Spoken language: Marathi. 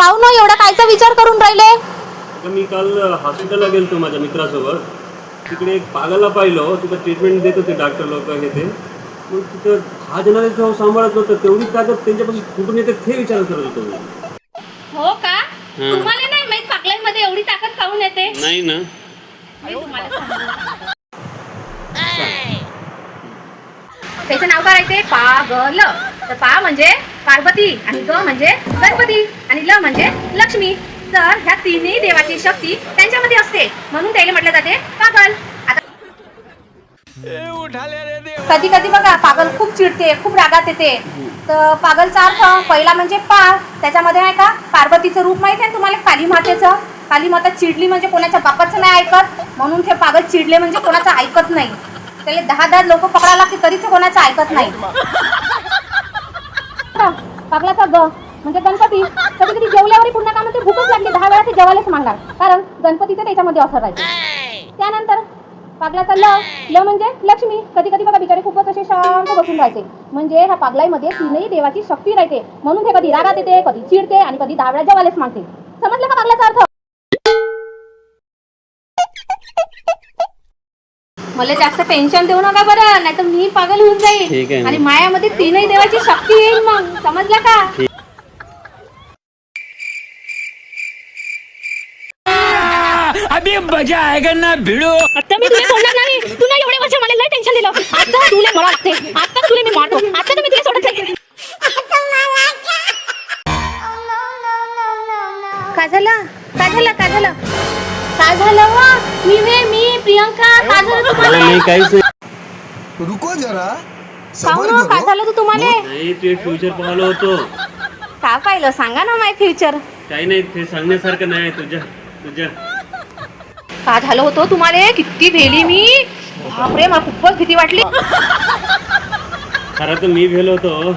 काऊ न एवढा कायचा विचार करून राहिले? मी काल हॉस्पिटलला गेलतो माझ्या मित्रासोबत. तिकडे एक पागलला पाहिलं, तिथं ट्रीटमेंट देत होते डॉक्टर लोक हे ते. मग तिथं 10 जणांना सांभाळत होतं. तेवढी ताकद त्यांच्यापासून कुठून येते ते विचार करत होतो मी. हो का? तुम्हाला नाही माहित पागलांमध्ये एवढी ताकद काऊन येते? नाही ना. मी तुम्हाला सांगते. त्याचं नाव काय राहते? पागल. तर पा म्हणजे पार्वती आणि ग म्हणजे गणपती आणि ल म्हणजे लक्ष्मी. तर ह्या तिन्ही देवाची शक्ती त्यांच्यामध्ये असते, म्हणून त्याला म्हटलं जाते पागल. आता कधी कधी बघा पागल खूप चिडते, खूप रागात येते. तर पागलचा अर्थ पहिला म्हणजे पार, त्याच्यामध्ये नाही का पार्वतीचं रूप माहिती आहे तुम्हाला, काली मातेचं. काली माता चिडली म्हणजे कोणाच्या बापाचं नाही ऐकत, म्हणून ते पागल चिडले म्हणजे कोणाचं ऐकत नाही. त्याला 10 लोक पकडायला लागते तरी ते कोणाचं ऐकत नाही. पागलाचा ग म्हणजे गणपती. कधी कधी जेवल्यावरही पुन्हा का म्हणते भूकच लागली 10 वेळा ते जेवायलाच मागणार, कारण गणपतीचं त्याच्यामध्ये असर राहते. त्यानंतर पागलाचा ल म्हणजे लक्ष्मी. कधी कधी बघा बिचारे खूपच असे शांत बसून राहते, म्हणजे ह्या पागलाईमध्ये तीनही देवाची शक्ती राहते, म्हणून ते कधी रागात येते, कधी चिडते आणि कधी 10 वेळा जेवायलाच मागते. समजलं का पागलाचा अर्थ? मला जास्त टेन्शन देऊ नका बरं, नाही तर मी पागल होऊन जाईल आणि मायामध्ये तीनही देवाची शक्ती येईल. मग समजलं का? अभी मजा आएगा ना भिड़ो. आता मी तुला सोडणार नाही. तू ना एवढे वर्ष मला लय टेन्शन दिलं. आता तुला मला लागते, आता तुला मी मारतो, आता तर मी तुला सोडत नाही. काय झालं? काय झालं? काय झालं? काय झालं वा? मी प्रियंका. काय झालं तुम्हाला? नाही काहीच नाही. रुको जरा काय झालं तू तुम्हाला? नाही ते फ्युचर पाहिलं होतो. काय पाहिलं सांगा ना माय फ्युचर. काही नाही, ते सांगण्यासारखं नाही. तुझ्या काय झालं होतं तुम्हाला? किती भेली मी, बापरे मला खूपच भीती वाटली. खरं तर मी भेलो होतो.